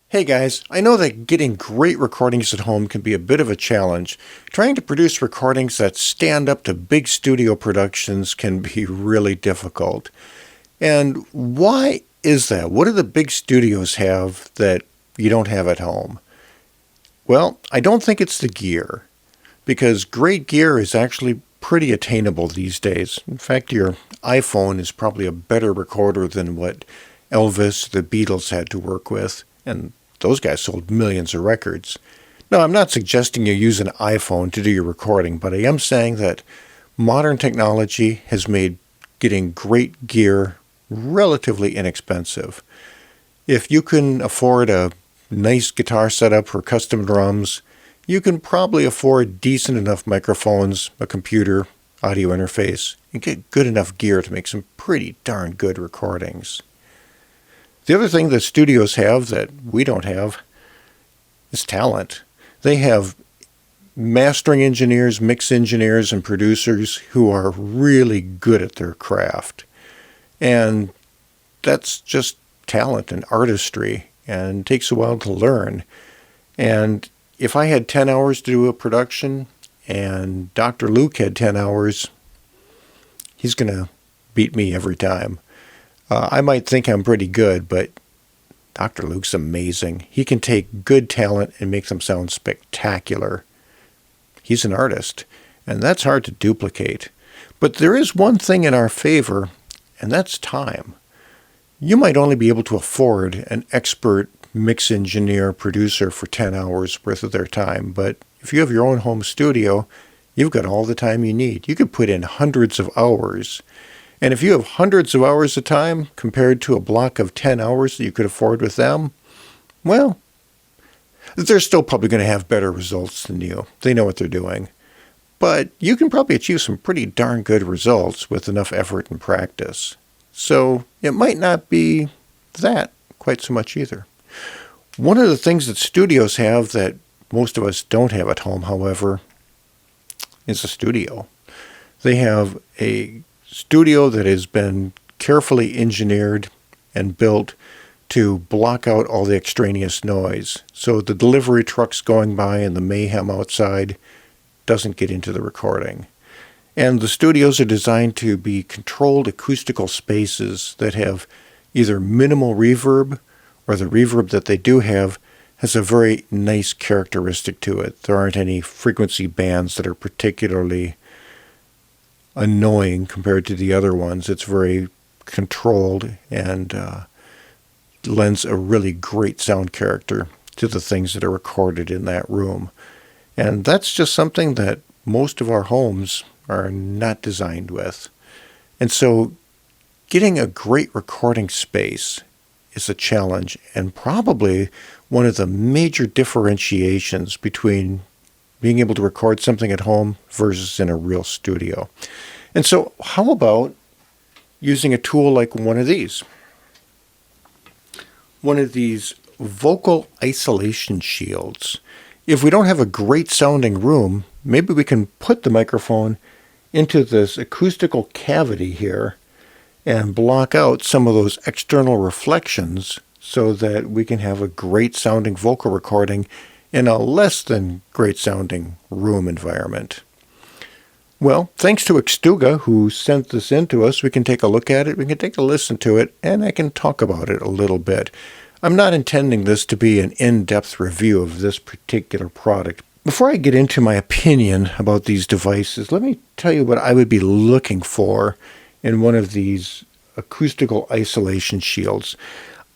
Hey guys, I know that getting great recordings at home can be a bit of a challenge. Trying to produce recordings that stand up to big studio productions can be really difficult. And why is that? What do the big studios have that you don't have at home? Well, I don't think it's the gear, because great gear is actually pretty attainable these days. In fact, your iPhone is probably a better recorder than what Elvis, the Beatles had to work with, and those guys sold millions of records. Now, I'm not suggesting you use an iPhone to do your recording, but I am saying that modern technology has made getting great gear relatively inexpensive. If you can afford a nice guitar setup for custom drums, you can probably afford decent enough microphones, a computer, audio interface, and get good enough gear to make some pretty darn good recordings. The other thing that studios have that we don't have is talent. They have mastering engineers, mix engineers, and producers who are really good at their craft. And that's just talent and artistry, and it takes a while to learn. And if I had 10 hours to do a production and Dr. Luke had 10 hours, he's going to beat me every time. I might think I'm pretty good, but Dr. Luke's amazing. He can take good talent and make them sound spectacular. He's an artist, and that's hard to duplicate. But there is one thing in our favor, and that's time. You might only be able to afford an expert mix engineer producer for 10 hours worth of their time, but if you have your own home studio, you've got all the time you need. You could put in hundreds of hours. And if you have hundreds of hours of time compared to a block of 10 hours that you could afford with them, well, they're still probably going to have better results than you. They know what they're doing. But you can probably achieve some pretty darn good results with enough effort and practice. So it might not be that quite so much either. One of the things that studios have that most of us don't have at home, however, is a studio. They have a studio that has been carefully engineered and built to block out all the extraneous noise. So the delivery trucks going by and the mayhem outside doesn't get into the recording. And the studios are designed to be controlled acoustical spaces that have either minimal reverb, or the reverb that they do have has a very nice characteristic to it. There aren't any frequency bands that are particularly annoying compared to the other ones. It's very controlled and lends a really great sound character to the things that are recorded in that room. And that's just something that most of our homes are not designed with. And so getting a great recording space is a challenge, and probably one of the major differentiations between being able to record something at home versus in a real studio. And so how about using a tool like one of these? One of these vocal isolation shields. If we don't have a great sounding room, maybe we can put the microphone into this acoustical cavity here and block out some of those external reflections so that we can have a great sounding vocal recording in a less than great sounding room environment. Well, thanks to Xtuga, who sent this in to us, we can take a look at it, we can take a listen to it, and I can talk about it a little bit. I'm not intending this to be an in-depth review of this particular product. Before I get into my opinion about these devices, let me tell you what I would be looking for in one of these acoustical isolation shields.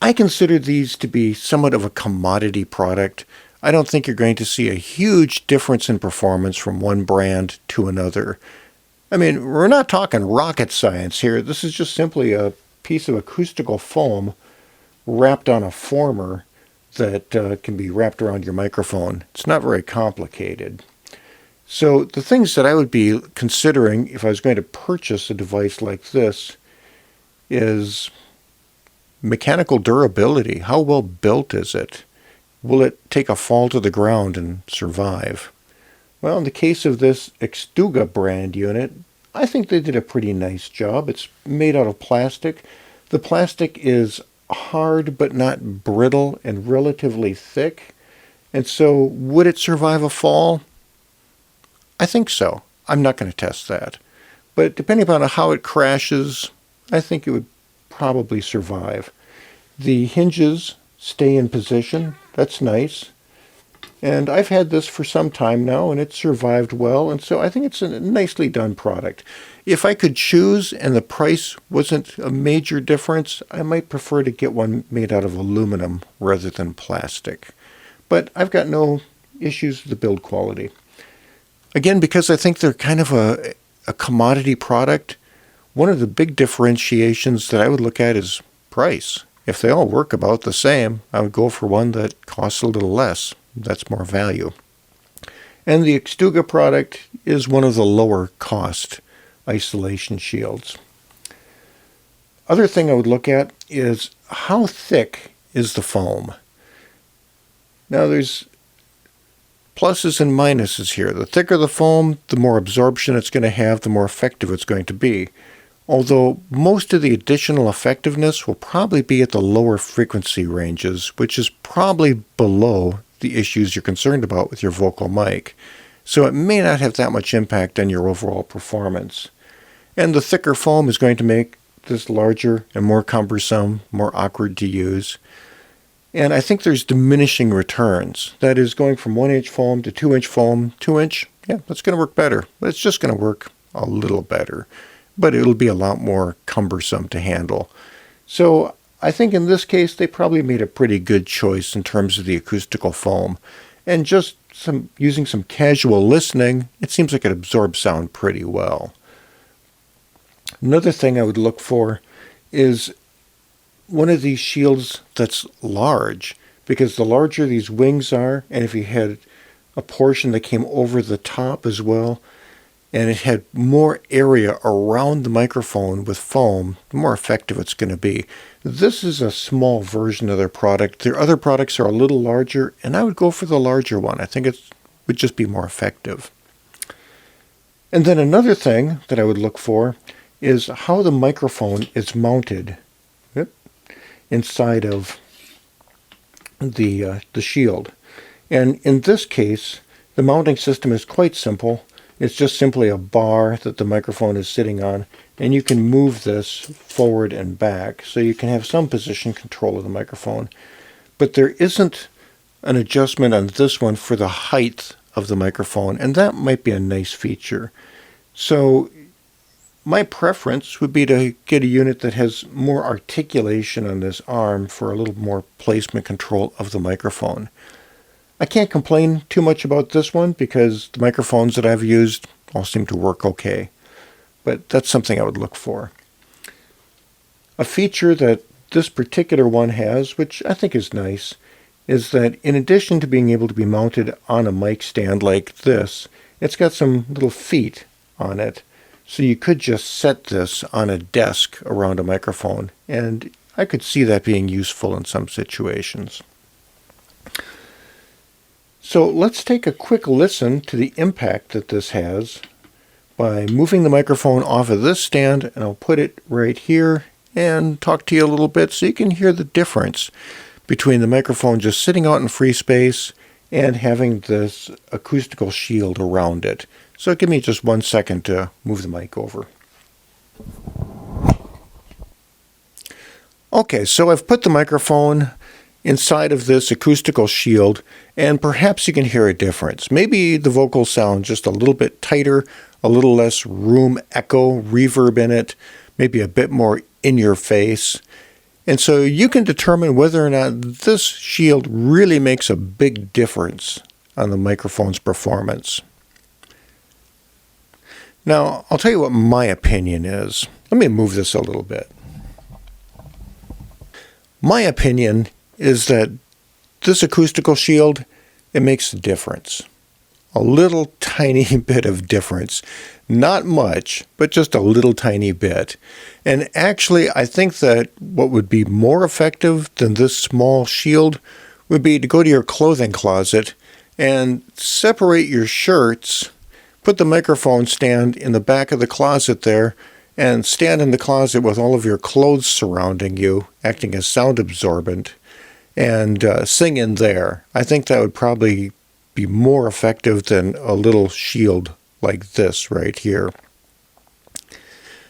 I consider these to be somewhat of a commodity product. I don't think you're going to see a huge difference in performance from one brand to another. I mean, we're not talking rocket science here. This is just simply a piece of acoustical foam wrapped on a former that can be wrapped around your microphone. It's not very complicated. So the things that I would be considering if I was going to purchase a device like this is mechanical durability. How well built is it? Will it take a fall to the ground and survive? Well, in the case of this Xtuga brand unit, I think they did a pretty nice job. It's made out of plastic. The plastic is hard but not brittle and relatively thick. And so would it survive a fall? I think so. I'm not going to test that. But depending upon how it crashes, I think it would probably survive. The hinges stay in position. That's nice. And I've had this for some time now, and it's survived well, and so I think it's a nicely done product. If I could choose and the price wasn't a major difference, I might prefer to get one made out of aluminum rather than plastic. But I've got no issues with the build quality. Again, because I think they're kind of a commodity product, one of the big differentiations that I would look at is price. If they all work about the same, I would go for one that costs a little less. That's more value. And the Xtuga product is one of the lower cost isolation shields. Other thing I would look at is how thick is the foam. Now there's pluses and minuses here. The thicker the foam, the more absorption it's going to have, the more effective it's going to be. Although most of the additional effectiveness will probably be at the lower frequency ranges, which is probably below the issues you're concerned about with your vocal mic. So it may not have that much impact on your overall performance. And the thicker foam is going to make this larger and more cumbersome, more awkward to use. And I think there's diminishing returns. That is, going from 1-inch foam to 2-inch foam. 2-inch, yeah, that's going to work better. But it's just going to work a little better. But it'll be a lot more cumbersome to handle. So I think in this case, they probably made a pretty good choice in terms of the acoustical foam. And just using some casual listening, it seems like it absorbs sound pretty well. Another thing I would look for is one of these shields that's large, because the larger these wings are, and if you had a portion that came over the top as well, and it had more area around the microphone with foam, the more effective it's going to be. This is a small version of their product. Their other products are a little larger, and I would go for the larger one. I think it would just be more effective. And then another thing that I would look for is how the microphone is mounted inside of the shield. And in this case, the mounting system is quite simple. It's just simply a bar that the microphone is sitting on, and you can move this forward and back so you can have some position control of the microphone. But there isn't an adjustment on this one for the height of the microphone, and that might be a nice feature. So my preference would be to get a unit that has more articulation on this arm for a little more placement control of the microphone. I can't complain too much about this one because the microphones that I've used all seem to work okay. But that's something I would look for. A feature that this particular one has, which I think is nice, is that in addition to being able to be mounted on a mic stand like this, it's got some little feet on it. So you could just set this on a desk around a microphone, and I could see that being useful in some situations. So let's take a quick listen to the impact that this has by moving the microphone off of this stand, and I'll put it right here and talk to you a little bit so you can hear the difference between the microphone just sitting out in free space and having this acoustical shield around it. So give me just 1 second to move the mic over. Okay, so I've put the microphone inside of this acoustical shield, and perhaps you can hear a difference. Maybe the vocals sound just a little bit tighter, a little less room echo, reverb in it, maybe a bit more in your face. And so you can determine whether or not this shield really makes a big difference on the microphone's performance. Now, I'll tell you what my opinion is. Let me move this a little bit. My opinion is that this acoustical shield, it makes a difference. A little tiny bit of difference. Not much, but just a little tiny bit. And actually, I think that what would be more effective than this small shield would be to go to your clothing closet and separate your shirts, put the microphone stand in the back of the closet there, and stand in the closet with all of your clothes surrounding you, acting as sound absorbent, and sing in there. I think that would probably be more effective than a little shield like this right here.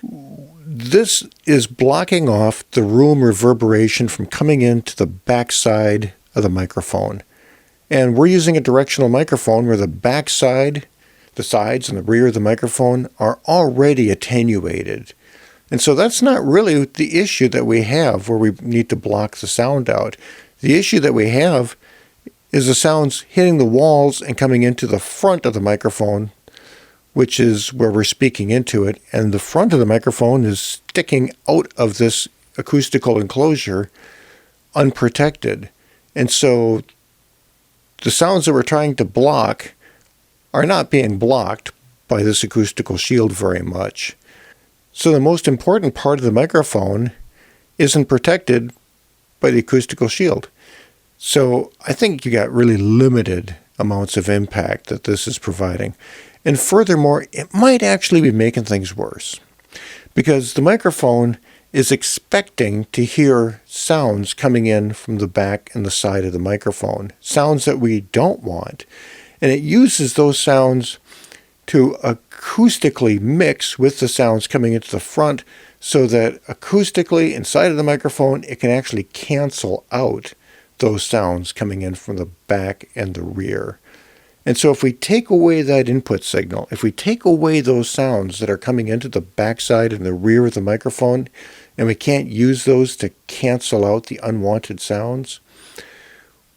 This is blocking off the room reverberation from coming into the backside of the microphone. And we're using a directional microphone where the backside, the sides and the rear of the microphone are already attenuated. And so that's not really the issue that we have where we need to block the sound out. The issue that we have is the sounds hitting the walls and coming into the front of the microphone, which is where we're speaking into it. And the front of the microphone is sticking out of this acoustical enclosure unprotected. And so the sounds that we're trying to block are not being blocked by this acoustical shield very much. So the most important part of the microphone isn't protected by the acoustical shield. So I think you got really limited amounts of impact that this is providing. And furthermore, it might actually be making things worse, because the microphone is expecting to hear sounds coming in from the back and the side of the microphone, sounds that we don't want. And it uses those sounds to acoustically mix with the sounds coming into the front so that acoustically inside of the microphone, it can actually cancel out those sounds coming in from the back and the rear. And so if we take away that input signal, if we take away those sounds that are coming into the backside and the rear of the microphone, and we can't use those to cancel out the unwanted sounds,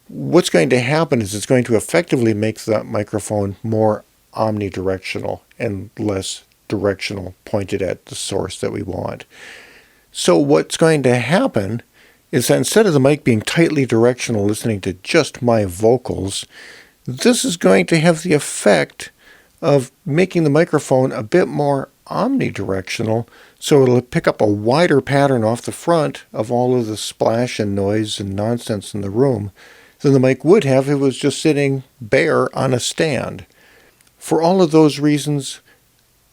what's going to happen is it's going to effectively make that microphone more omnidirectional and less directional, pointed at the source that we want. So what's going to happen is that instead of the mic being tightly directional, listening to just my vocals, this is going to have the effect of making the microphone a bit more omnidirectional, so it'll pick up a wider pattern off the front of all of the splash and noise and nonsense in the room than the mic would have if it was just sitting bare on a stand. For all of those reasons,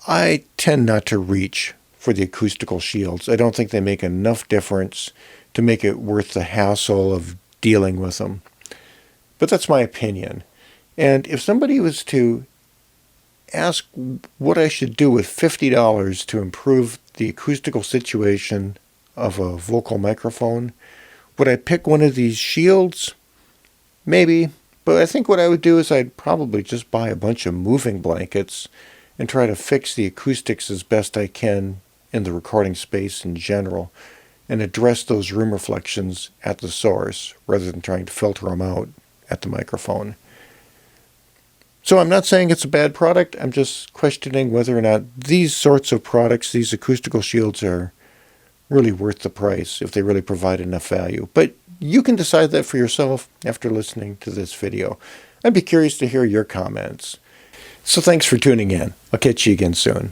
I tend not to reach for the acoustical shields. I don't think they make enough difference to make it worth the hassle of dealing with them. But that's my opinion. And if somebody was to ask what I should do with $50 to improve the acoustical situation of a vocal microphone, would I pick one of these shields? Maybe. But I think what I would do is I'd probably just buy a bunch of moving blankets and try to fix the acoustics as best I can in the recording space in general and address those room reflections at the source rather than trying to filter them out at the microphone. So I'm not saying it's a bad product. I'm just questioning whether or not these sorts of products, these acoustical shields, are really worth the price, if they really provide enough value. But you can decide that for yourself after listening to this video. I'd be curious to hear your comments. So thanks for tuning in. I'll catch you again soon.